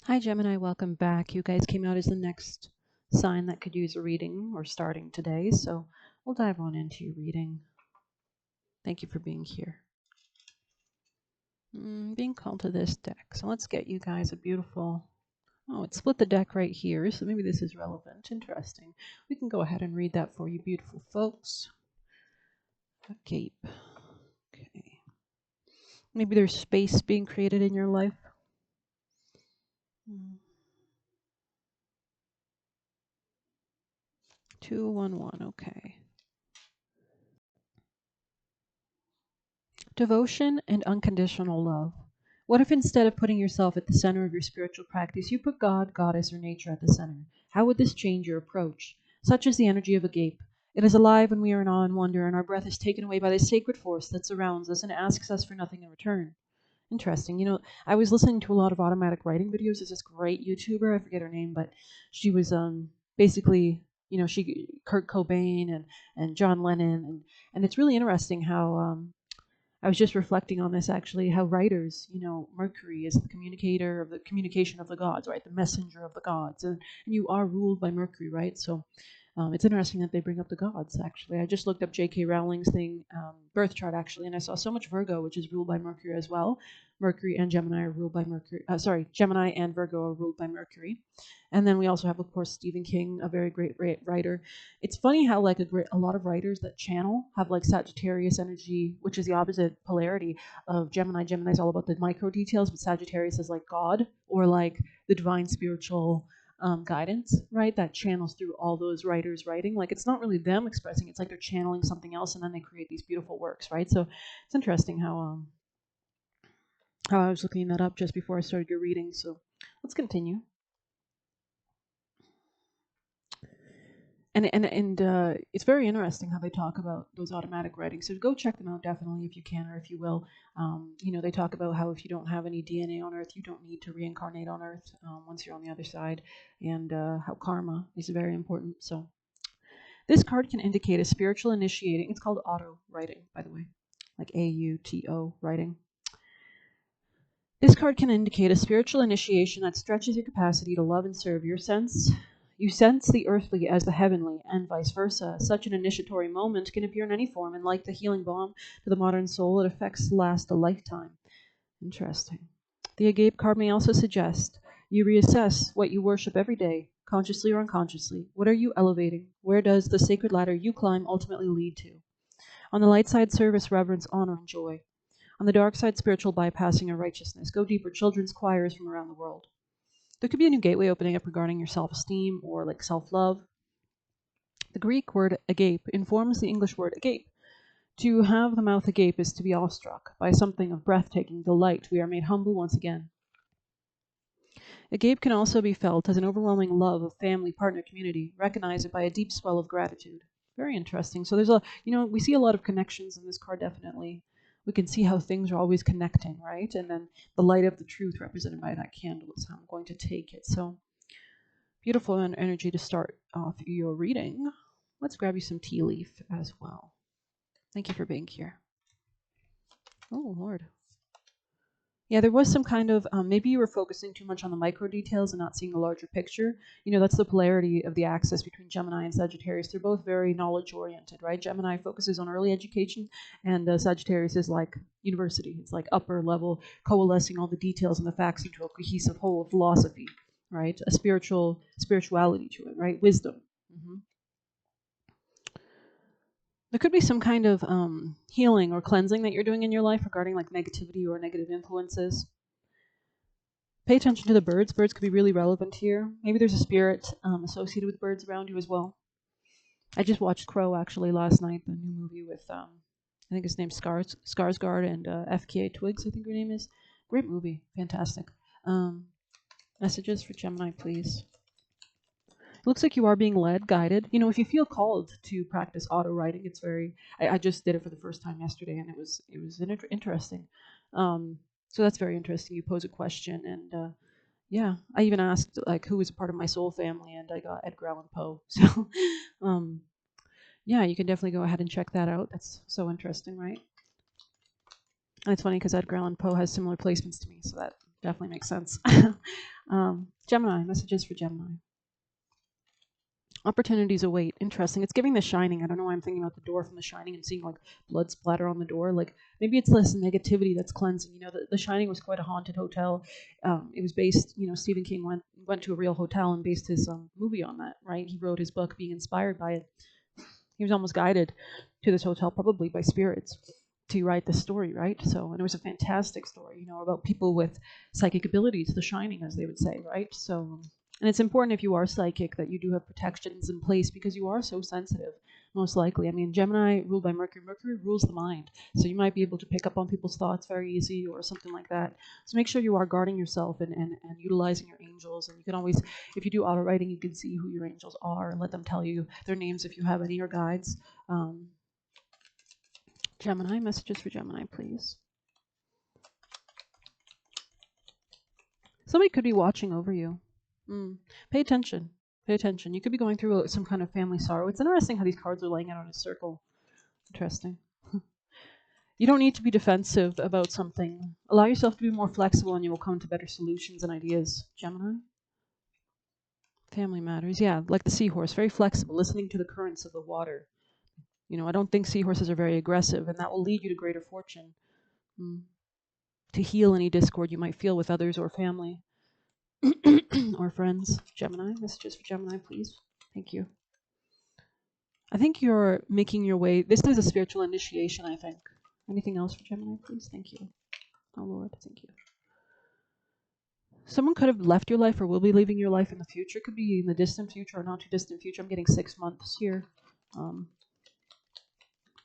Hi, Gemini. Welcome back. You guys came out as the next sign that could use a reading. We're starting today, so we'll dive on into your reading. Thank you for being here. Being called to this deck. So let's get you guys a beautiful. Oh, it split the deck right here, so maybe this is relevant. Interesting. We can go ahead and read that for you, beautiful folks. A gape. Okay. Maybe there's space being created in your life. 211. Okay. Devotion and unconditional love. What if instead of putting yourself at the center of your spiritual practice, you put God, Goddess, or nature at the center? How would this change your approach? Such is the energy of a gape. It is alive when we are in awe and wonder, and our breath is taken away by the sacred force that surrounds us and asks us for nothing in return. Interesting. I was listening to a lot of automatic writing videos. There's this great YouTuber, I forget her name, but she was basically, she Kurt Cobain and John Lennon, and it's really interesting how I was just reflecting on this actually, how writers, Mercury is the communicator of the communication of the gods, right? The messenger of the gods. And you are ruled by Mercury, right? So it's interesting that they bring up the gods, actually. I just looked up J.K. Rowling's birth chart, actually, and I saw so much Virgo, which is ruled by Mercury as well. Mercury and Gemini are ruled by Mercury. Gemini and Virgo are ruled by Mercury. And then we also have, of course, Stephen King, a very great writer. It's funny how like a lot of writers that channel have like Sagittarius energy, which is the opposite polarity of Gemini. Gemini is all about the micro details, but Sagittarius is like God or like the divine spiritual guidance, right? That channels through all those writers writing. Like it's not really them expressing; it's like they're channeling something else, and then they create these beautiful works, right? So it's interesting how I was looking that up just before I started your reading. So let's continue. And it's very interesting how they talk about those automatic writings. So go check them out definitely if you can or if you will. They talk about how if you don't have any DNA on Earth, you don't need to reincarnate on Earth once you're on the other side, and how karma is very important. So this card can indicate a spiritual initiating. It's called auto writing, by the way, like AUTO writing. This card can indicate a spiritual initiation that stretches your capacity to love and serve. You sense the earthly as the heavenly, and vice versa. Such an initiatory moment can appear in any form, and like the healing balm to the modern soul, it effects last a lifetime. Interesting. The agape card may also suggest you reassess what you worship every day, consciously or unconsciously. What are you elevating? Where does the sacred ladder you climb ultimately lead to? On the light side, service, reverence, honor, and joy. On the dark side, spiritual bypassing and righteousness. Go deeper. Children's choirs from around the world. There could be a new gateway opening up regarding your self-esteem or like self-love. The Greek word agape informs the English word agape. To have the mouth agape is to be awestruck by something of breathtaking delight. We are made humble once again. Agape can also be felt as an overwhelming love of family, partner, community. Recognize it by a deep swell of gratitude. Very interesting. So we see a lot of connections in this card, definitely. We can see how things are always connecting, right? And then the light of the truth represented by that candle is how I'm going to take it. So beautiful energy to start off your reading. Let's grab you some tea leaf as well. Thank you for being here. Oh, Lord. Yeah, there was some kind of maybe you were focusing too much on the micro details and not seeing the larger picture. That's the polarity of the axis between Gemini and Sagittarius. They're both very knowledge oriented, right? Gemini focuses on early education, and Sagittarius is like university. It's like upper level, coalescing all the details and the facts into a cohesive whole of philosophy, right? A spirituality to it, right? Wisdom. Mm-hmm. There could be some kind of healing or cleansing that you're doing in your life regarding like negativity or negative influences. Pay attention to the birds. Birds could be really relevant here. Maybe there's a spirit associated with birds around you as well. I just watched Crow actually last night, the new movie with I think his name's Skarsgård and FKA Twigs. I think her name is. Great movie, fantastic. Messages for Gemini, please. It looks like you are being led, guided. If you feel called to practice auto writing, it's very. I just did it for the first time yesterday, and it was interesting. So that's very interesting. You pose a question, and yeah, I even asked like who was a part of my soul family, and I got Edgar Allan Poe. So, yeah, you can definitely go ahead and check that out. That's so interesting, right? And it's funny because Edgar Allan Poe has similar placements to me, so Definitely makes sense. Gemini, messages for Gemini. Opportunities await. Interesting. It's giving The Shining. I don't know why I'm thinking about the door from The Shining and seeing like blood splatter on the door. Like maybe it's less negativity that's cleansing. You know, the Shining was quite a haunted hotel. It was based. You know, Stephen King went to a real hotel and based his movie on that. Right. He wrote his book being inspired by it. He was almost guided to this hotel, probably by spirits, to write the story. Right. So, and it was a fantastic story. You know, about people with psychic abilities, The Shining, as they would say. Right. So. And it's important if you are psychic that you do have protections in place because you are so sensitive, most likely. I mean, Gemini ruled by Mercury. Mercury rules the mind. So you might be able to pick up on people's thoughts very easy or something like that. So make sure you are guarding yourself and utilizing your angels. And you can always, if you do auto writing, you can see who your angels are and let them tell you their names if you have any or guides. Gemini, messages for Gemini, please. Somebody could be watching over you. Pay attention. Pay attention. You could be going through some kind of family sorrow. It's interesting how these cards are laying out in a circle. Interesting. You don't need to be defensive about something. Allow yourself to be more flexible and you will come to better solutions and ideas. Gemini? Family matters. Yeah, like the seahorse. Very flexible, listening to the currents of the water. You know, I don't think seahorses are very aggressive, and that will lead you to greater fortune. To heal any discord you might feel with others or family. Or friends. Gemini, messages for Gemini, please. Thank you. I think you're making your way. This is a spiritual initiation, I think. Anything else for Gemini, please? Thank you. Oh, Lord, thank you. Someone could have left your life or will be leaving your life in the future. It could be in the distant future or not too distant future. I'm getting 6 months here.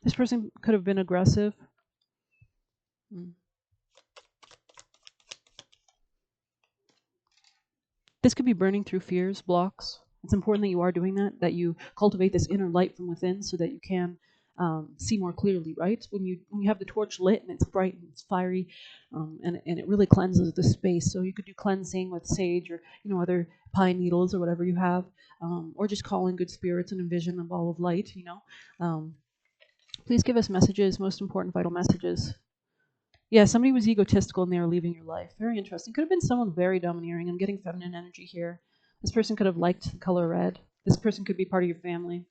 This person could have been aggressive. This could be burning through fears, blocks. It's important that you are doing that you cultivate this inner light from within so that you can see more clearly, right? When you have the torch lit and it's bright and it's fiery, and it really cleanses the space. So you could do cleansing with sage or other pine needles or whatever you have, or just call in good spirits and envision a ball of light. Please give us messages, most important vital messages. Yeah, somebody was egotistical and they were leaving your life. Very interesting. Could have been someone very domineering. I'm getting feminine energy here. This person could have liked the color red. This person could be part of your family.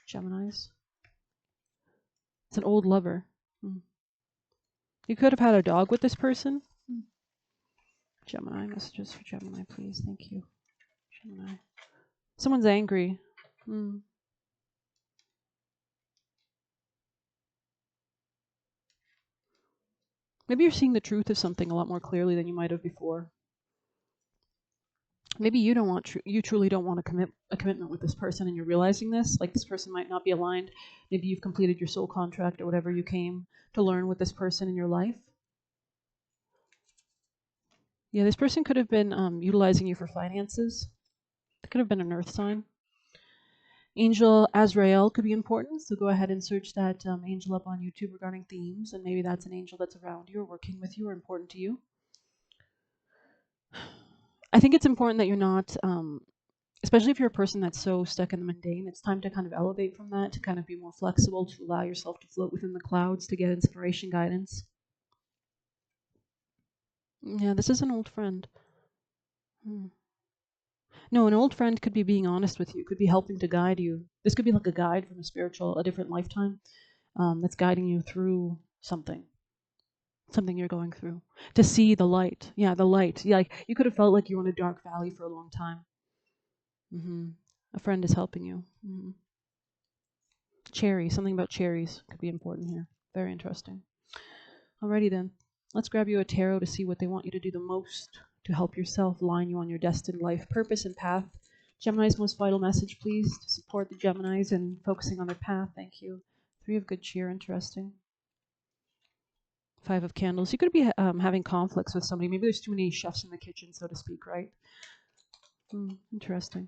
Geminis. It's an old lover. You could have had a dog with this person. Gemini, messages for Gemini, please. Thank you. Gemini. Someone's angry. Maybe you're seeing the truth of something a lot more clearly than you might have before. Maybe you don't want you truly don't want a commitment with this person, and you're realizing this. Like this person might not be aligned. Maybe you've completed your soul contract or whatever you came to learn with this person in your life. Yeah, this person could have been utilizing you for finances. It could have been an earth sign. Angel Azrael could be important, so go ahead and search that angel up on YouTube regarding themes, and maybe that's an angel that's around you or working with you or important to you. I think it's important that you're not, especially if you're a person that's so stuck in the mundane, it's time to kind of elevate from that, to kind of be more flexible, to allow yourself to float within the clouds, to get inspiration, guidance. Yeah, this is an old friend. No, an old friend could be being honest with you, could be helping to guide you. This could be like a guide from a different lifetime, that's guiding you through something you're going through, to see the light. Yeah, the light. Yeah, like you could have felt like you were in a dark valley for a long time. A friend is helping you. Cherry, something about cherries could be important here. Very interesting. Alrighty then, let's grab you a tarot to see what they want you to do the most to help yourself line you on your destined life purpose and path. Gemini's most vital message, please, to support the Geminis in focusing on their path. Thank you. 3 of good cheer, interesting. 5 of candles. You could be having conflicts with somebody. Maybe there's too many chefs in the kitchen, so to speak, right? Interesting.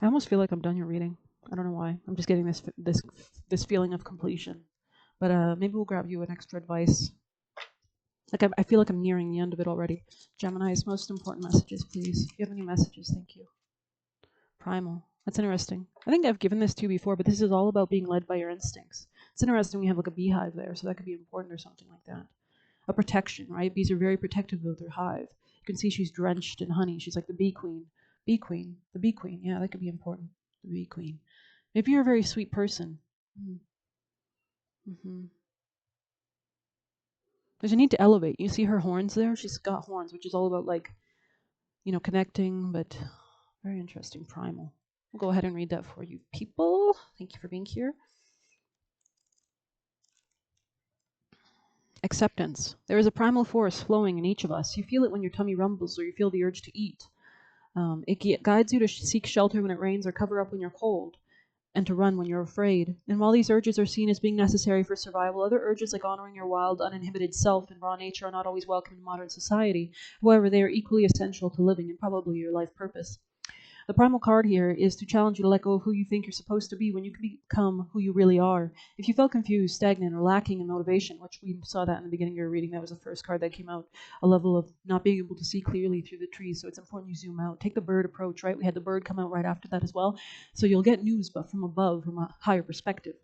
I almost feel like I'm done your reading. I don't know why. I'm just getting this feeling of completion. But maybe we'll grab you an extra advice. Like I feel like I'm nearing the end of it already. Gemini's most important messages, please. If you have any messages, thank you. Primal. That's interesting. I think I've given this to you before, but this is all about being led by your instincts. It's interesting we have like a beehive there, so that could be important or something like that. A protection, right? Bees are very protective of their hive. You can see she's drenched in honey. She's like the bee queen. Bee queen. The bee queen. Yeah, that could be important. The bee queen. Maybe you're a very sweet person. Mm-hmm. There's a need to elevate. You see her horns there? She's got horns, which is all about like, connecting, but very interesting primal. We'll go ahead and read that for you people. Thank you for being here. Acceptance. There is a primal force flowing in each of us. You feel it when your tummy rumbles or you feel the urge to eat. It guides you to seek shelter when it rains or cover up when you're cold, and to run when you're afraid. And while these urges are seen as being necessary for survival, other urges like honoring your wild, uninhibited self and raw nature are not always welcome in modern society. However, they are equally essential to living and probably your life purpose. The primal card here is to challenge you to let go of who you think you're supposed to be when you can become who you really are. If you felt confused, stagnant, or lacking in motivation, which we saw that in the beginning of your reading, that was the first card that came out, a level of not being able to see clearly through the trees. So it's important you zoom out. Take the bird approach, right? We had the bird come out right after that as well. So you'll get news, but from above, from a higher perspective.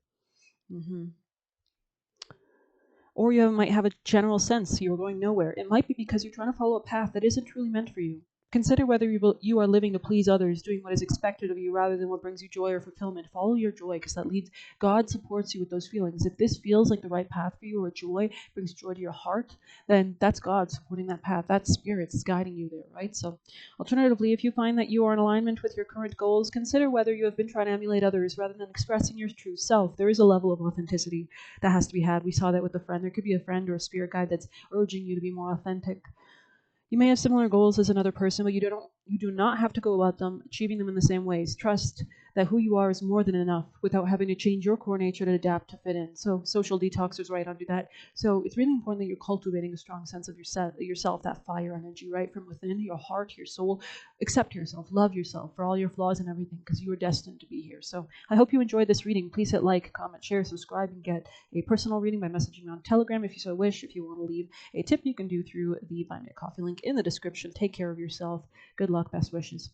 Or you might have a general sense you're going nowhere. It might be because you're trying to follow a path that isn't truly meant for you. Consider whether you are living to please others, doing what is expected of you rather than what brings you joy or fulfillment. Follow your joy, because that leads. God supports you with those feelings. If this feels like the right path for you, or joy brings joy to your heart, then that's God supporting that path. That's spirits guiding you there, right? So, alternatively, if you find that you are in alignment with your current goals, consider whether you have been trying to emulate others rather than expressing your true self. There is a level of authenticity that has to be had. We saw that with a friend. There could be a friend or a spirit guide that's urging you to be more authentic. You may have similar goals as another person, but you do not have to go about them achieving them in the same ways. Trust that who you are is more than enough without having to change your core nature to adapt to fit in. So social detox is right under that. So it's really important that you're cultivating a strong sense of yourself, that fire energy, right from within your heart, your soul. Accept yourself, love yourself for all your flaws and everything, because you are destined to be here. So I hope you enjoyed this reading. Please hit like, comment, share, subscribe, and get a personal reading by messaging me on Telegram if you so wish. If you want to leave a tip, you can do through the Buy Me a Coffee link in the description. Take care of yourself. Good luck. Best wishes.